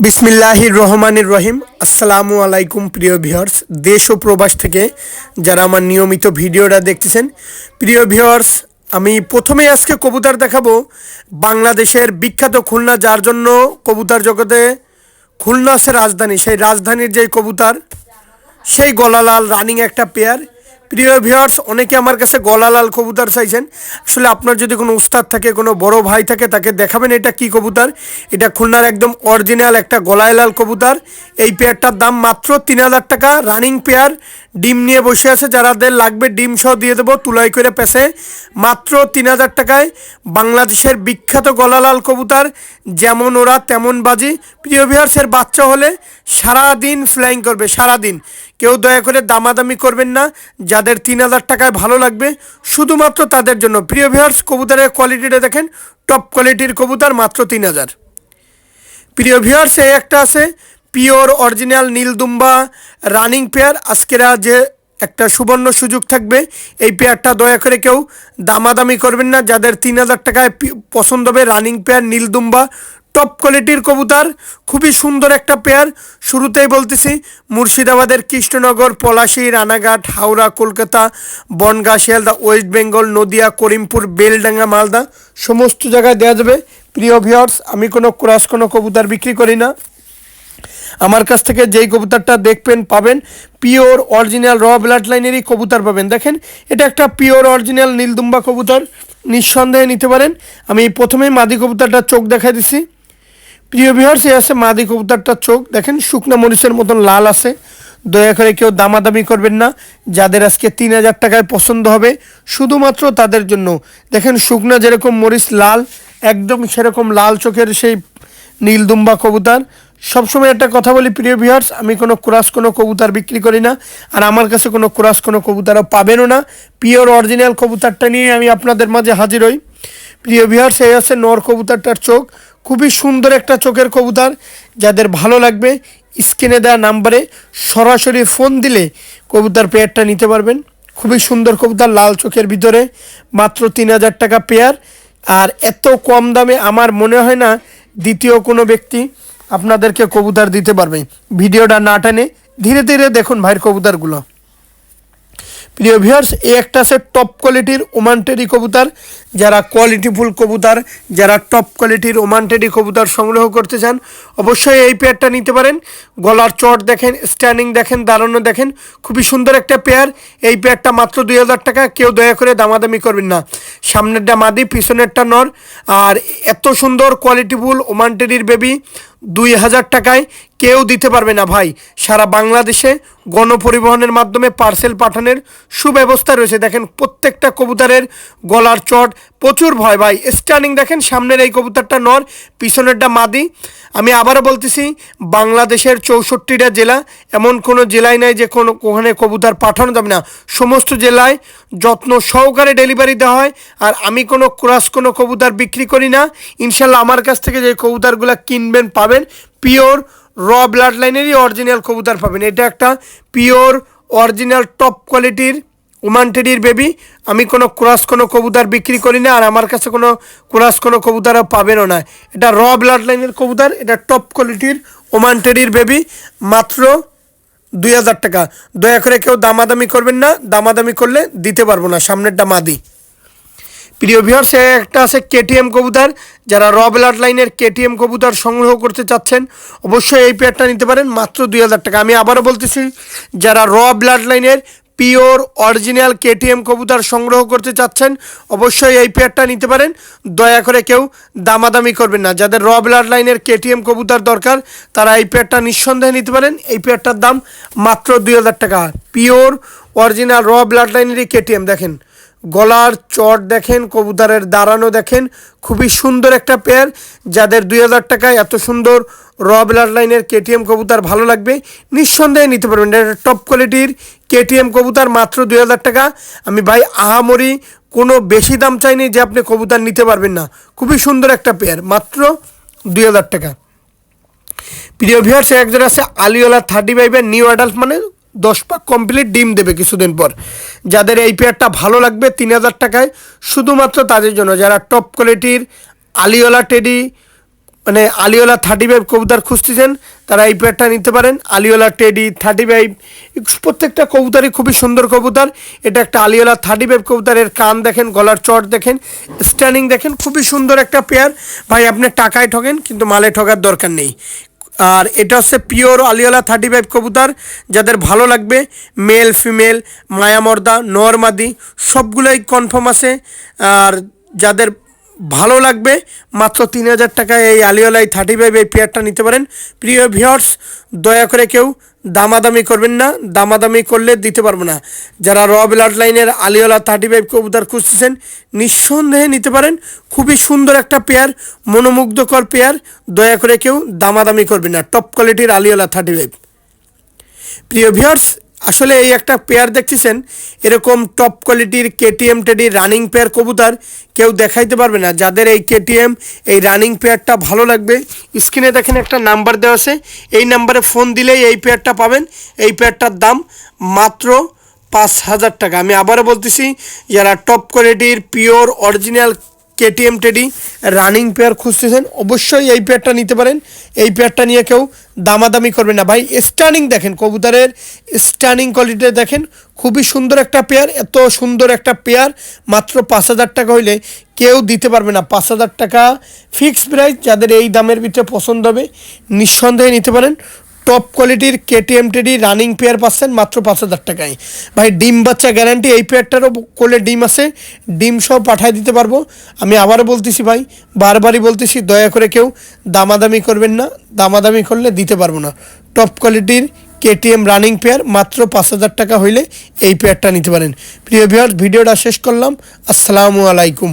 বিসমিল্লাহির রহমানির রহিম। আসসালামু আলাইকুম প্রিয় ভিউয়ার্স, দেশ ও প্রবাস থেকে যারা আমার নিয়মিত ভিডিওটা দেখতেছেন। প্রিয় ভিউয়ার্স, আমি প্রথমে আজকে কবুতর দেখাবো বাংলাদেশের বিখ্যাত খুলনা, যার জন্য কবুতর জগতে খুলনা আছে রাজধানী, সেই রাজধানীর যে কবুতর, সেই গলালাল রানিং একটা পেয়ার। প্রিয় ভিউয়ার্স, অনেকে আমার কাছে গলালাল কবুতর চাইছেন। আসলে আপনার যদি কোনো উস্তাদ থাকে, কোনো বড় ভাই থাকে, তাকে দেখাবেন এটা কি কবুতর। এটা খুলনার একদম অরিজিনাল একটা গলায়লাল কবুতর। এই পেয়ারটার দাম মাত্র 3,000 টাকা, রানিং পেয়ার। ডিম নিয়ে বসে আছে, যারাদের লাগবে ডিম সহ দিয়ে দেবো তুলাই করে পেছে। মাত্র 3,000 টাকায় বাংলাদেশের বিখ্যাত গলালাল কবুতর, যেমন ওরা তেমন বাজি। প্রিয় ভিউয়ার্সের বাচ্চা হলে সারাদিন ফ্লাইং করবে, সারাদিন। কেউ দয়া করে দামাদামি করবেন না, যাদের 3,000 টাকায় ভালো লাগবে শুধুমাত্র তাদের জন্য। প্রিয় ভিউয়ার্স, কবুতরের কোয়ালিটিটা দেখেন, টপ কোয়ালিটির কবুতর, মাত্র 3,000। প্রিয় ভিউয়ার্স, এই একটা আছে পিওর অরিজিনাল নীলদুম্বা রানিং পেয়ার। আজকের যে একটা সুবর্ণ সুযোগ থাকবে, এই পেয়ারটা দয়া করে কেউ দামাদামি করবেন না, যাদের 3,000 টাকায় পছন্দ হবে। রানিং পেয়ার নীলদুম্বা, টপ কোয়ালিটির কবুতর, খুবই সুন্দর একটা পেয়ার। শুরুতেই বলতেছি, মুর্শিদাবাদের কৃষ্ণনগর, পলাশী, রানাঘাট, হাওড়া, কলকাতা, বনগাঁ, শিয়ালদা, ওয়েস্ট বেঙ্গল, নদিয়া, করিমপুর, বেলডাঙ্গা, মালদা, সমস্ত জায়গায় দেওয়া যাবে। প্রিয় ভিউয়ার্স, আমি কোনো ক্রস কোনো কবুতর বিক্রি করি না। আমার কাছ থেকে যেই কবুতরটা দেখবেন পাবেন পিওর অরিজিনাল র ব্লাড লাইনেরই কবুতর পাবেন। দেখেন, এটা একটা পিওর অরিজিনাল নীলদুম্বা কবুতর, নিঃসন্দেহে নিতে পারেন। আমি প্রথমেই মাদি কবুতরটার চোখ দেখাই দিছি। প্রিয় ভিউয়ার্স, এই আছে মাদি কবুতরটার চোখ, দেখেন শুকনা মরিচের মতন লাল আছে। দয়া করে কেউ দামাদামি করবেন না, যাদের আজকে 3,000 টাকায় পছন্দ হবে শুধুমাত্র তাদের জন্য। দেখেন শুকনা যেরকম মরিচ লাল, একদম সেরকম লাল চোখের সেই নীলদুম্বা কবুতর। সবসময় একটা কথা বলি প্রিয় ভিউয়ার্স, আমি কোনো ক্রস কোনো কবুতর বিক্রি করি না, আর আমার কাছে কোনো ক্রস কোনো কবুতরও পাবেনও না। পিওর অরিজিনাল কবুতরটা নিয়ে আমি আপনাদের মাঝে হাজির হই। প্রিয় ভিউয়ার্স, এই আছে নর কবুতরটার চোখ, খুবই সুন্দর একটা চোখের কবুতর। যাদের ভালো লাগবে স্ক্রিনে দেওয়া নাম্বারে সরাসরি ফোন দিলে কবুতর পেয়ারটা নিতে পারবেন। খুবই সুন্দর কবুতর, লাল চোখের ভিতরে, মাত্র 3,000 টাকা পেয়ার। আর এত কম দামে আমার মনে হয় না দ্বিতীয় কোনো ব্যক্তি আপনাদেরকে কবুতর দিতে পারবে। ভিডিওটা না টানে ধীরে ধীরে দেখুন ভাইয়ের কবুতরগুলো। প্রিয় ভিউয়ার্স, এই একটা আছে টপ কোয়ালিটির ওমান টেডি কবুতর। যারা কোয়ালিটিফুল কবুতর, যারা টপ কোয়ালিটির ওমান টেডি কবুতর সংগ্রহ করতে চান, অবশ্যই এই পেয়ারটা নিতে পারেন। গলার চট দেখেন, স্ট্যান্ডিং দেখেন, দাঁড়ানো দেখেন, খুবই সুন্দর একটা পেয়ার। এই পেয়ারটা মাত্র 2,000 টাকা, কেউ দয়া করে দামাদামি করবেন না। সামনেরটা মাদি, পিছনেরটা নর। আর এত সুন্দর কোয়ালিটিফুল ওমান টেডির বেবি 2,000 টাকায় কেউ দিতে পারবে না ভাই। সারা বাংলাদেশে গণপরিবহনের মাধ্যমে পার্সেল পাঠানোর সুব্যবস্থা রয়েছে। দেখেন প্রত্যেকটা কবুতরের গলার চট প্রচুর ভয় ভাই। স্ট্যান্ডিং দেখেন, সামনের এই কবুতরটা নর, পিছনেরটা মাদি। আমি আবারও বলতেছি, বাংলাদেশের 64টা জেলা, এমন কোনো জেলায় নাই যে ওখানে কবুতর পাঠানো যাবে না। সমস্ত জেলায় যত্ন সহকারে ডেলিভারি দেওয়া হয়। আর আমি কোনো ক্রস কোনো কবুতর বিক্রি করি না। ইনশাল্লাহ আমার কাছ থেকে যে কবুতরগুলো কিনবেন পাবেন পিওর র ব্লাড লাইনেরই অরিজিনাল কবুতর পাবেন। এটা একটা পিওর অরিজিনাল টপ কোয়ালিটির ওমান টেডির বেবি। আমি কোনো ক্রস কোনো কবুতর বিক্রি করি না, আর আমার কাছে কোনো ক্রস কোনো কবুতরও পাবেনও না। এটা র ব্লাড লাইনের কবুতর, এটা টপ কোয়ালিটির ওমান টেডির বেবি, মাত্র 2,000 টাকা। দয়া করে কেউ দামাদামি করবেন না, দামাদামি করলে দিতে পারবো না। সামনেরটা মাদি। প্রিয় ভিউয়ার্স, একটা আছে কেটিএম কবুতর। যারা র ব্লাড লাইনের কেটিএম কবুতর সংগ্রহ করতে চাচ্ছেন, অবশ্যই এই পেয়ারটা নিতে পারেন, মাত্র 2,000 টাকা। আমি আবারও বলতেছি, যারা র ব্লাড লাইনের পিওর অরিজিনাল কেটিএম কবুতর সংগ্রহ করতে চাচ্ছেন, অবশ্যই এই পেয়ারটা নিতে পারেন। দয়া করে কেউ দামাদামি করবেন না। যাদের র ব্লাড লাইনের কেটিএম কবুতর দরকার, তারা এই পেয়ারটা নিঃসন্দেহে নিতে পারেন। এই পেয়ারটার দাম মাত্র 2,000 টাকা। পিওর অরিজিনাল র ব্লাড লাইনেরই কেটিএম। দেখেন গলার চট দেখেন, কবুতরের দাঁড়ানো দেখেন, খুবই সুন্দর একটা পেয়ার। যাদের 2,000 টাকায় এত সুন্দর র ব্লাড লাইনের কেটিএম কবুতর ভালো লাগবে, নিঃসন্দেহে নিতে পারবেন। এটা টপ কোয়ালিটির কেটিএম কবুতর, মাত্র 2,000 টাকা। আমি ভাই আহামরি কোনো বেশি দাম চাইনি যে আপনি কবুতর নিতে পারবেন না। খুবই সুন্দর একটা পেয়ার, মাত্র 2,000 টাকা। প্রিয় ভিউয়ার্স, একজন আছে আলিওলা 35-এর নিউ অ্যাডাল্ট, মানে 10 পাক কমপ্লিট, ডিম দেবে কিছুদিন পর। যাদের এই পেয়ারটা ভালো লাগবে 3,000 টাকায়, শুধুমাত্র তাদের জন্য। যারা টপ কোয়ালিটির আলিওলা টেডি মানে আলিওলা 35 কবুতর খুঁজতেছেন তারা এই পেয়ারটা নিতে পারেন। আলিওলা টেডি 35 প্রত্যেকটা কবুতরই খুবই সুন্দর কবুতর। এটা একটা আলিওলা 35 কবুতরের কান দেখেন, গলার চট দেখেন, স্ট্যান্ডিং দেখেন, খুবই সুন্দর একটা পেয়ার। ভাই আপনি টাকায় ঠকেন কিন্তু মালে ঠকার দরকার নেই। আর এটা হচ্ছে পিওর আলিওলা 35 কবুতর। যাদের ভালো লাগবে মেল ফিমেল মায়ামর্দা নরমাদি সবগুলোই কনফার্ম আছে। আর যাদের ভালো লাগবে মাত্র 3000 টাকায় এই আলিওলাই 35 এই পেয়ারটা নিতে পারেন। প্রিয় ভিউয়ার্স, দয়া করে কেউ দামাদামি করবেন না, দামাদামি করলে দিতে পারবো না। যারা র ব্লাড লাইনের আলিওলা 35 কবুতর খুঁজতেছেন নিঃসন্দেহে নিতে পারেন। খুবই সুন্দর একটা পেয়ার, মনোমুগ্ধকর পেয়ার। দয়া করে কেউ দামাদামি করবেন না, টপ কোয়ালিটির আলিওলা 35। প্রিয় ভিউয়ার্স, আসলে এই একটা পেয়ার দেখতেছেন এরকম টপ কোয়ালিটির কেটিএম টেডি রানিং পেয়ার কবুতর কেউ দেখাইতে পারবে না। যাদের এই কেটিএম এই রানিং পেয়ারটা ভালো লাগবে স্ক্রিনে দেখেন একটা নাম্বার দেওয়া আছে, এই নাম্বারে ফোন দিলেই এই পেয়ারটা পাবেন। এই পেয়ারটার দাম মাত্র 5000 টাকা। আমি আবারও বলতেছি, যারা টপ কোয়ালিটির pure original KTM teddy running pair খুঁজতেছেন অবশ্যই এই পেয়ারটা নিতে পারেন। এই পেয়ারটা নিয়ে কেউ দামাদামি করবে না। ভাই স্টানিং দেখেন, কবুতরের স্টানিং কোয়ালিটি দেখেন, খুবই সুন্দর একটা পেয়ার। এত সুন্দর একটা পেয়ার মাত্র 5000 টাকা হইলে কেউ দিতে পারবে না। 5000 টাকা ফিক্সড প্রাইস। যাদের এই দামের ভিতরে পছন্দ হবে নিঃসন্দেহে নিতে পারেন। টপ কোয়ালিটির কেটিএম টেডি রানিং পেয়ার পাচ্ছেন মাত্র 5000 টাকায়। ভাই ডিম বাচ্চা গ্যারান্টি, এই পেয়ারটারও কোলে ডিম আছে, ডিম সহ পাঠায় দিতে পারবো। আমি আবারও বলতেছি ভাই, বারবারই বলতেছি, দয়া করে কেউ দামাদামি করবেন না, দামাদামি করলে দিতে পারবো না। টপ কোয়ালিটির কেটিএম রানিং পেয়ার মাত্র 5000 টাকা হইলে এই পেয়ারটা নিতে পারেন। প্রিয় ভিউয়ার্স, ভিডিওটা শেষ করলাম। আসসালামু আলাইকুম।